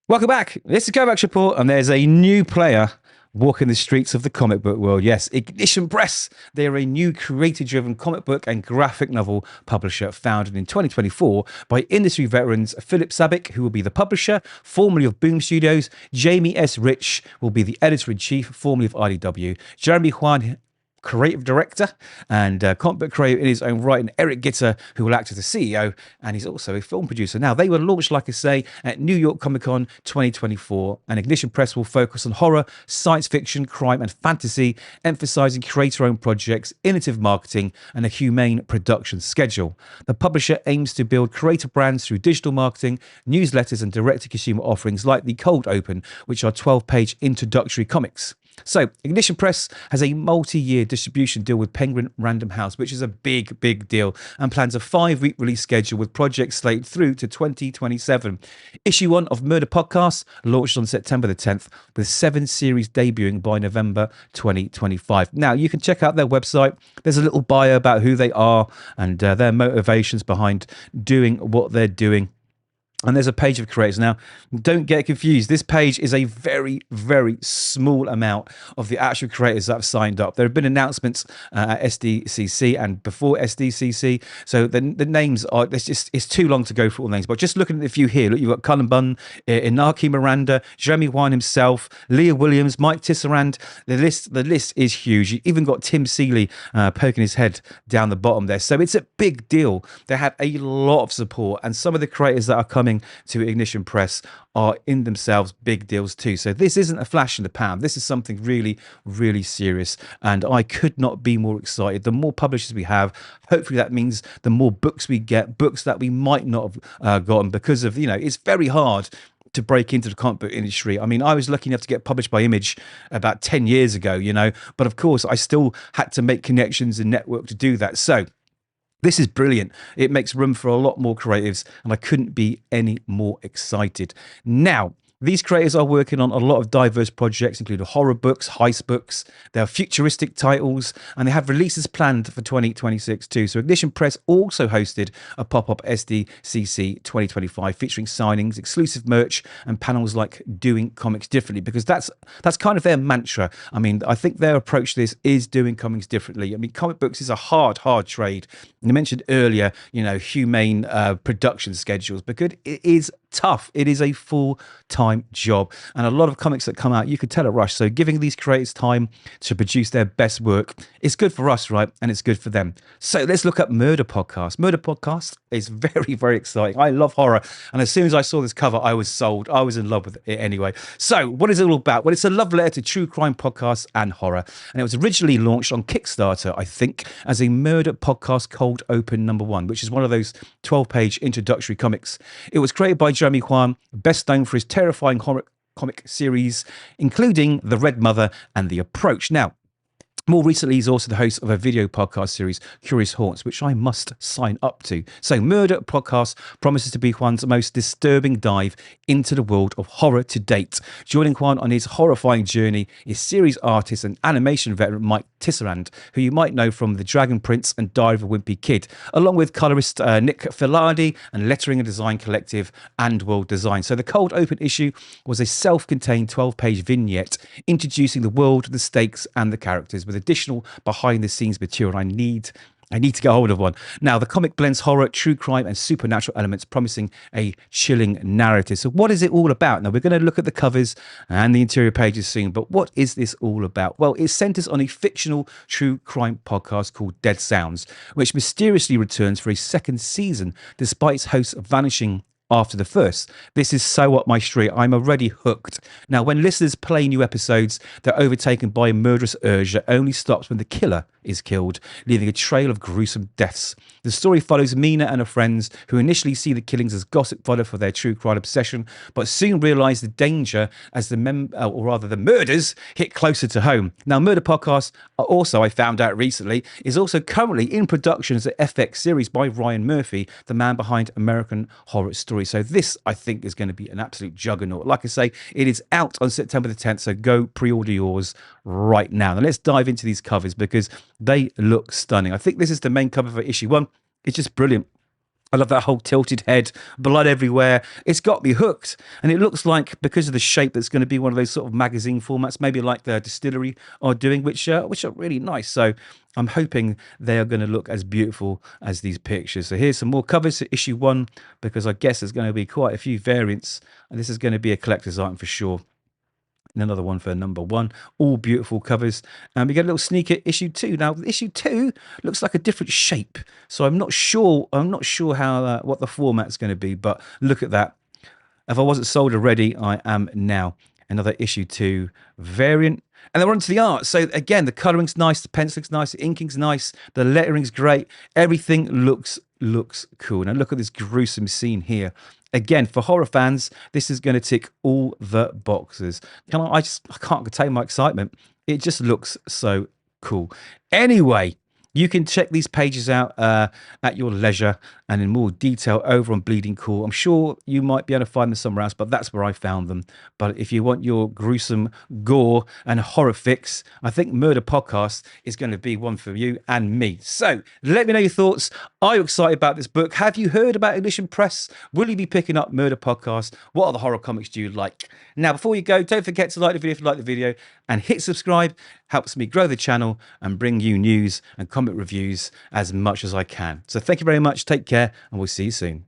Welcome back. This is Kovacs Report, and there's a new player walking the streets of the comic book world. Yes, Ignition Press. They're a new creator-driven comic book and graphic novel publisher founded in 2024 by industry veterans Filip Sablik, who will be the publisher, formerly of Boom Studios. Jamie S. Rich will be the editor-in-chief, formerly of IDW. Jeremy Haun, creative director and comic book creator in his own right, and Eric Gitter, who will act as the CEO, and he's also a film producer. Now, they were launched, like I say, at New York Comic Con 2024, and Ignition Press will focus on horror, science fiction, crime, and fantasy, emphasizing creator-owned projects, innovative marketing, and a humane production schedule. The publisher aims to build creator brands through digital marketing, newsletters, and direct-to-consumer offerings like the Cold Open, which are 12-page introductory comics. So, Ignition Press has a multi-year distribution deal with Penguin Random House, which is a big deal, and plans a 5-week release schedule with projects slated through to 2027. Issue 1 of Murder Podcast launched on September the 10th, with 7 series debuting by November 2025. Now, you can check out their website. There's a little bio about who they are and their motivations behind doing what they're doing. And there's a page of creators. Now, don't get confused. This page is a very small amount of the actual creators that have signed up. There have been announcements at SDCC and before SDCC. So the names are, it's too long to go through all the names. But just looking at a few here, look, you've got Cullen Bunn, Inaki Miranda, Jeremy Wine himself, Leah Williams, Mike Tisserand. The list is huge. You even got Tim Seeley poking his head down the bottom there. So it's a big deal. They have a lot of support. And some of the creators that are coming to Ignition Press are in themselves big deals too. So this isn't a flash in the pan. This is something really serious, and I could not be more excited. The more publishers we have, hopefully that means the more books we get, books that we might not have gotten because of, it's very hard to break into the comic book industry. I mean, I was lucky enough to get published by Image about 10 years ago, but of course I still had to make connections and network to do that. So this is brilliant. It makes room for a lot more creatives, and I couldn't be any more excited. Now, these creators are working on a lot of diverse projects, including horror books, heist books. There are futuristic titles, and they have releases planned for 2026 too. So Ignition Press also hosted a pop-up SDCC 2025 featuring signings, exclusive merch, and panels like doing comics differently, because that's kind of their mantra. I mean, I think their approach to this is doing comics differently. I mean, comic books is a hard trade. And you mentioned earlier, humane production schedules, because it is tough. It is a full-time job, and a lot of comics that come out, you could tell, at rush. So giving these creators time to produce their best work is good for us, right? And it's good for them. So let's look at Murder Podcast. Murder Podcast is very exciting. I love horror, and as soon as I saw this cover, I was sold. I was in love with it anyway. So what is it all about? Well, it's a love letter to true crime podcasts and horror, and it was originally launched on Kickstarter, I think, as a Murder Podcast Cold Open #1, which is one of those 12-page introductory comics. It was created by Jeremy Wine, best known for his terrifying horror comic series, including The Red Mother and The Approach. Now, more recently, he's also the host of a video podcast series, Curious Haunts, which I must sign up to. So Murder Podcast promises to be Juan's most disturbing dive into the world of horror to date. Joining Juan on his horrifying journey is series artist and animation veteran Mike Tisserand, who you might know from The Dragon Prince and Diary of a Wimpy Kid, along with colorist Nick Filardi and lettering and design collective And World Design. So the Cold Open issue was a self-contained 12-page vignette introducing the world, the stakes, and the characters, with additional behind-the-scenes material. I need to get hold of one. Now, the comic blends horror, true crime, and supernatural elements, promising a chilling narrative. So what is it all about? Now, we're going to look at the covers and the interior pages soon, but what is this all about? Well, it centers on a fictional true crime podcast called Dead Sounds, which mysteriously returns for a second season, despite its hosts vanishing after the first. This is so up my street. I'm already hooked. Now, when listeners play new episodes, they're overtaken by a murderous urge that only stops when the killer is killed, leaving a trail of gruesome deaths. The story follows Mina and her friends, who initially see the killings as gossip fodder for their true crime obsession, but soon realise the danger as the murders hit closer to home. Now, Murder Podcast, also, I found out recently, is also currently in production as an FX series by Ryan Murphy, the man behind American Horror Story. So this, I think, is going to be an absolute juggernaut. Like I say, it is out on September the 10th, so go pre-order yours right now. Now, let's dive into these covers because they look stunning. I think this is the main cover for issue 1. It's just brilliant. I love that whole tilted head, blood everywhere. It's got me hooked. And it looks like, because of the shape, that's going to be one of those sort of magazine formats, maybe like the Distillery are doing, which are really nice. So I'm hoping they are going to look as beautiful as these pictures. So here's some more covers for issue 1, because I guess there's going to be quite a few variants. And this is going to be a collector's item for sure. And another one for number 1, all beautiful covers. And we get a little sneak at issue 2. Now issue 2 looks like a different shape, so I'm not sure how what the format's going to be, but look at that. If I wasn't sold already, I am now. Another issue 2 variant. And then we're on to the art. So again, the coloring's nice, the penciling's nice, the inking's nice, the lettering's great, everything looks cool. Now look at this gruesome scene here. Again, for horror fans, this is going to tick all the boxes. I can't contain my excitement. It just looks so cool. Anyway, you can check these pages out at your leisure and in more detail over on Bleeding Cool. I'm sure you might be able to find them somewhere else, but that's where I found them. But if you want your gruesome gore and horror fix, I think Murder Podcast is going to be one for you and me. So let me know your thoughts. Are you excited about this book? Have you heard about Ignition Press? Will you be picking up Murder Podcast? What other horror comics do you like? Now, before you go, don't forget to like the video if you like the video, and hit subscribe. Helps me grow the channel and bring you news and comic reviews as much as I can. So thank you very much. Take care, and we'll see you soon.